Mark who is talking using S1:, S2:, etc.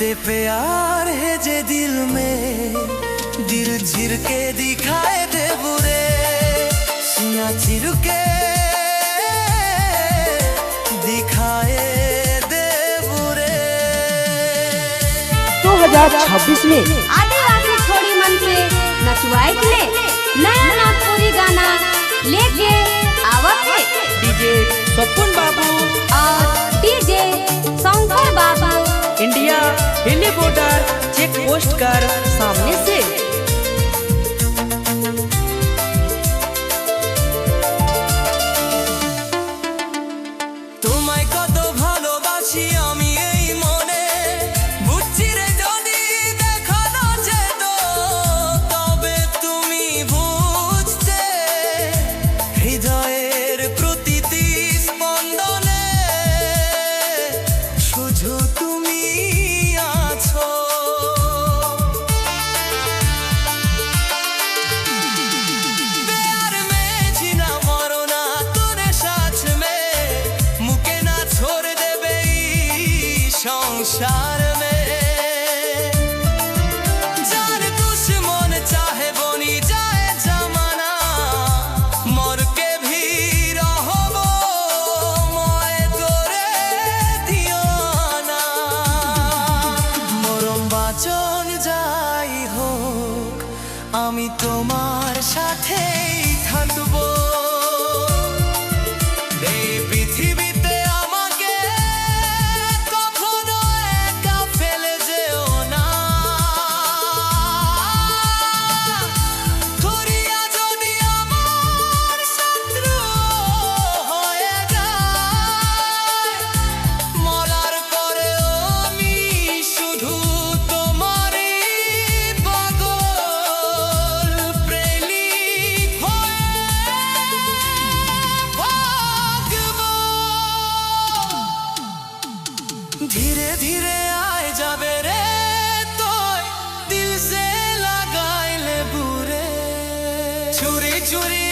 S1: करते प्यार है जे दिल में, दिल चिर के दिखाए दे बुरे, सिया चिर के दिखाए दे बुरे।
S2: 2026 में
S3: आदिवासी छोड़ी मन के नचवाए के लिए नया नागपुरी गाना लेके आवत है
S2: डीजे सपुन बाबू
S3: और डीजे शंकर बाबू।
S2: इंडिया हिली बॉर्डर चेक पोस्ट कर सामने से।
S1: তোমায় কত ভালোবাসি আমি এই মনে, বুঝছি রে যদি দেখানো যেত, তবে তুমি বুঝতে হৃদয়ের প্রতিটি স্পন্দনে শুধু তুমি আছো। प्यार में जीना मरना तूने साथ में, मुके ना छोड़ दे बेई संसार में। जान दुश्मन चाहे बनी जाए जमाना, मर के भी रहबो मैं तोरे दीवाना। মরম বাঁচন যাই হোক আমি তোমার সাথেই থাকবো। এই পৃথিবীতে আমাকে কখনো একা ফেলে যেও না, ধরিয়া যদি আমার শত্রু হয়ে যায়, মরার পরেও আমি শুধু তোমারই পাগল প্রেমিক হয়ে থাকবো। धीरे धीरे आए जाबे रे तोय दिल से लगाइले बुरे, चुरी चुरी